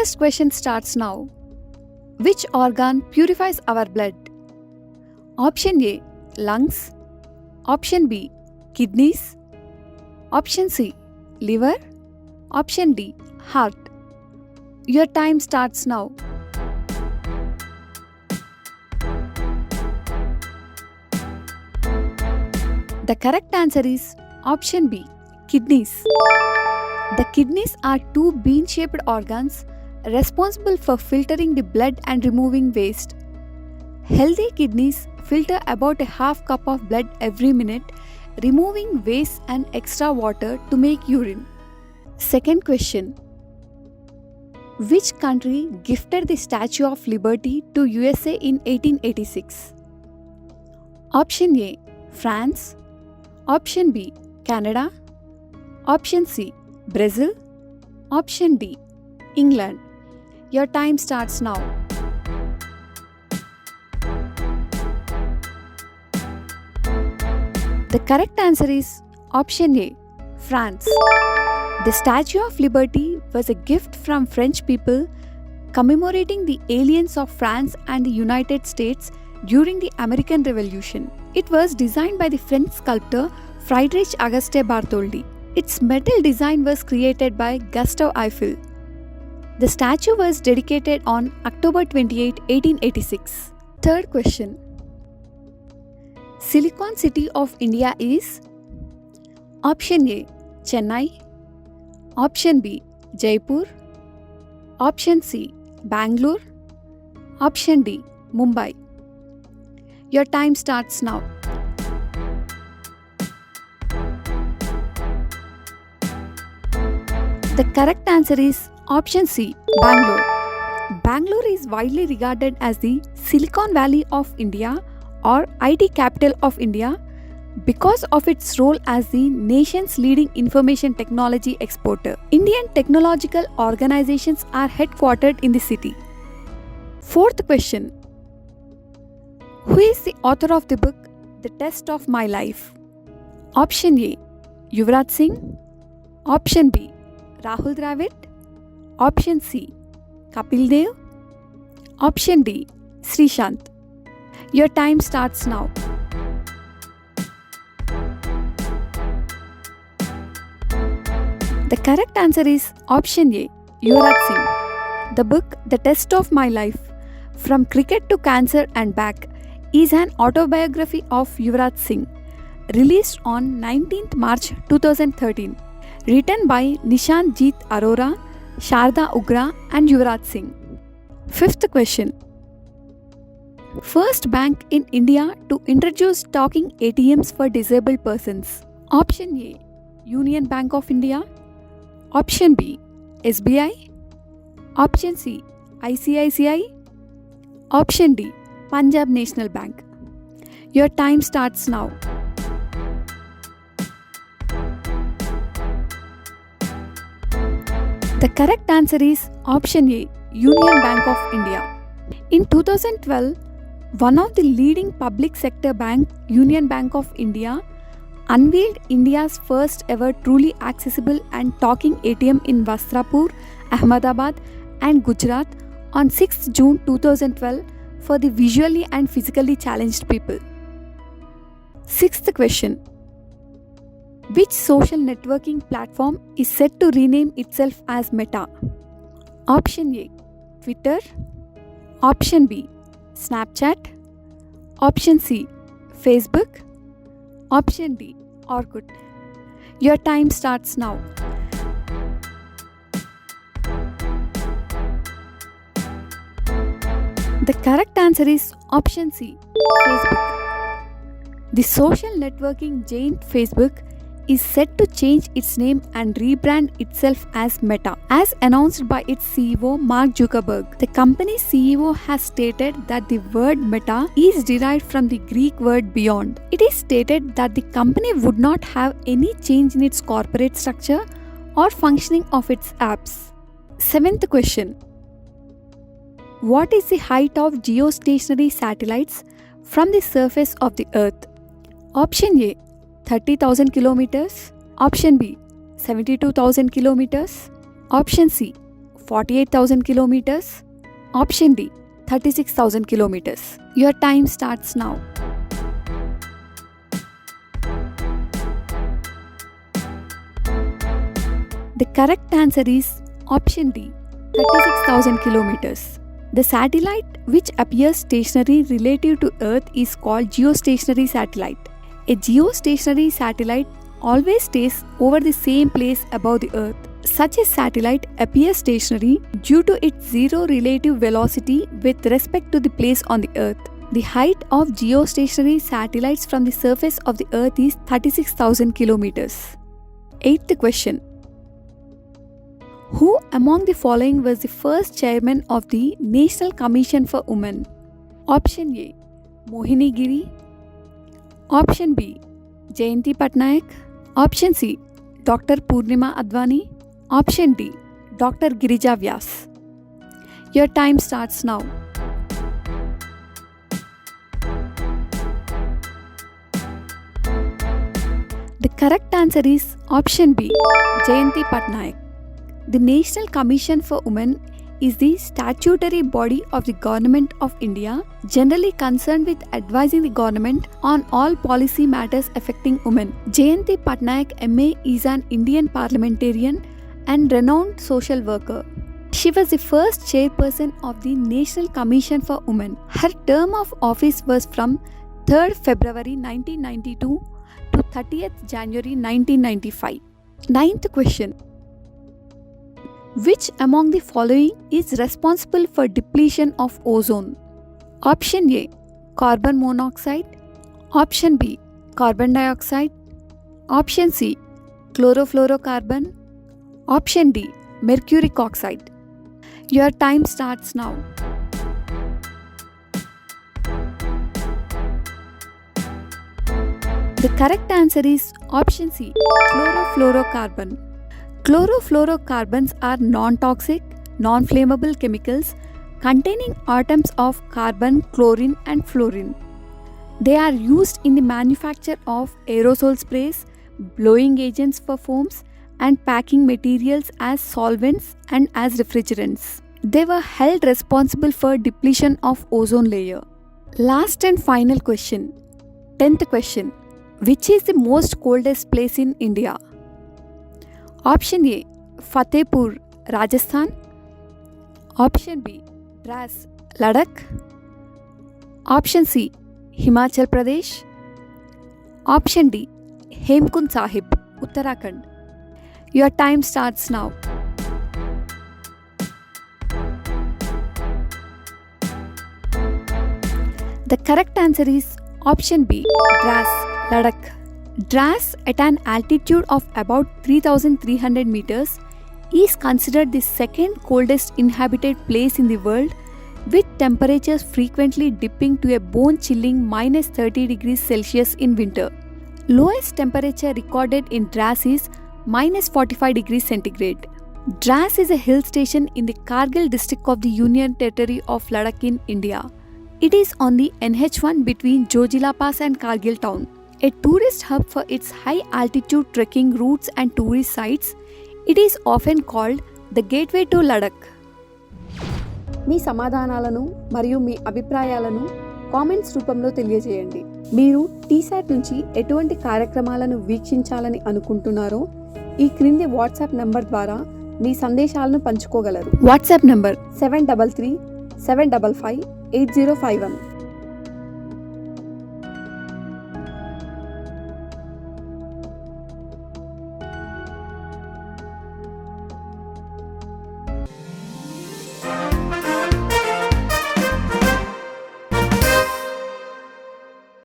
First question starts now. Which organ purifies our blood? Option A, lungs. Option B, kidneys. Option C, liver. Option D, heart. Your time starts now. The correct answer is option B, kidneys. The kidneys are two bean-shaped organs responsible for filtering the blood and removing waste. Healthy kidneys filter about a half cup of blood every minute, removing waste and extra water to make urine. Second question. Which country gifted the Statue of Liberty to USA in 1886? Option A, France. Option B, Canada. Option C, Brazil. Option D, England. Your time starts now. The correct answer is option A, France. The Statue of Liberty was a gift from French people commemorating the aliens of France and the United States during the American Revolution. It was designed by the French sculptor Friedrich Auguste Bartholdi. Its metal design was created by Gustave Eiffel. The statue was dedicated on October 28, 1886. Third question. Silicon City of India is? Option A, Chennai. Option B, Jaipur. Option C, Bangalore. Option D, Mumbai. Your time starts now. The correct answer is option C, Bangalore. Bangalore is widely regarded as the Silicon Valley of India or IT capital of India because of its role as the nation's leading information technology exporter. Indian technological organizations are headquartered in the city. Fourth question. Who is the author of the book The Test of My Life? Option A, Yuvraj Singh. Option B, Rahul Dravid. Option C, Kapil Dev. Option D, Srishant. Your time starts now. The correct answer is option A, Yuvraj Singh. The book The Test of My Life, From Cricket to Cancer and Back, is an autobiography of Yuvraj Singh, released on 19th March 2013, written by Nishant Jeet Arora, Sharda Ugra and Yuvraj Singh. Fifth question. First bank in India to introduce talking ATMs for disabled persons. Option A, Union Bank of India. Option B, SBI. Option C, ICICI. Option D, Punjab National Bank. Your time starts now. The correct answer is option A, Union Bank of India. In 2012, one of the leading public sector bank, Union Bank of India, unveiled India's first ever truly accessible and talking ATM in Vastrapur, Ahmedabad and Gujarat on 6 June 2012 for the visually and physically challenged people. Sixth question. Which social networking platform is set to rename itself as Meta? Option A, Twitter. Option B, Snapchat. Option C, Facebook. Option D, Orkut. Your time starts now. The correct answer is option C, Facebook. The social networking giant Facebook is set to change its name and rebrand itself as Meta, as announced by its CEO Mark Zuckerberg. The company's CEO has stated that the word Meta is derived from the Greek word beyond. It is stated that the company would not have any change in its corporate structure or functioning of its apps. Seventh question. What is the height of geostationary satellites from the surface of the Earth? Option A, 30,000 kilometers. Option B, 72,000 kilometers. Option C, 48,000 kilometers? Option D, 36,000 kilometers. Your time starts now. The correct answer is option D, 36,000 kilometers. The satellite which appears stationary relative to Earth is called geostationary satellite. A geostationary satellite always stays over the same place above the Earth. Such a satellite appears stationary due to its zero relative velocity with respect to the place on the Earth. The height of geostationary satellites from the surface of the Earth is 36,000 kilometers. Eighth question. Who among the following was the first chairman of the National Commission for Women? Option A, Mohini Giri. Option B, Jayanti Patnaik. Option C, Dr. Purnima Advani. Option D, Dr. Girija Vyas. Your time starts now. The correct answer is option B, Jayanti Patnaik. The National Commission for Women is the statutory body of the Government of India, generally concerned with advising the government on all policy matters affecting women. Jayanti Patnaik MA is an Indian parliamentarian and renowned social worker. She was the first chairperson of the National Commission for Women. Her term of office was from 3rd February 1992 to 30th January 1995. Ninth question. Which among the following is responsible for depletion of ozone? Option A, carbon monoxide. Option B, carbon dioxide. Option C, chlorofluorocarbon. Option D, mercuric oxide. Your time starts now. The correct answer is option C, chlorofluorocarbon. Chlorofluorocarbons are non-toxic, non-flammable chemicals containing atoms of carbon, chlorine and fluorine. They are used in the manufacture of aerosol sprays, blowing agents for foams and packing materials as solvents and as refrigerants. They were held responsible for depletion of ozone layer. Last and final question. 10th question. Which is the most coldest place in India? Option A, Fatehpur, Rajasthan. Option B, Dras, Ladakh. Option C, Himachal Pradesh. Option D, Hemkund Sahib, Uttarakhand. Your time starts now. The correct answer is option B, Dras, Ladakh. Dras, at an altitude of about 3,300 meters, is considered the second coldest inhabited place in the world, with temperatures frequently dipping to a bone-chilling minus 30 degrees Celsius in winter. Lowest temperature recorded in Dras is minus 45 degrees centigrade. Dras is a hill station in the Kargil district of the Union Territory of Ladakh in India. It is on the NH1 between Jojila Pass and Kargil town. A tourist hub for its high-altitude trekking routes and tourist sites, it is often called the Gateway to Ladakh. మీ సమాధానాలను మరియు మీ అభిప్రాయాలను comments రూపంలో తెలియజేయండి. మీరు టీసాట్ నుంచి ఎటువంటి కార్యక్రమాలను వీక్షించాలని అనుకుంటున్నారో ఈ క్రింది వాట్సాప్ నంబర్ ద్వారా మీ సందేశాలను పంచుకోగలరు. WhatsApp number 7337558051.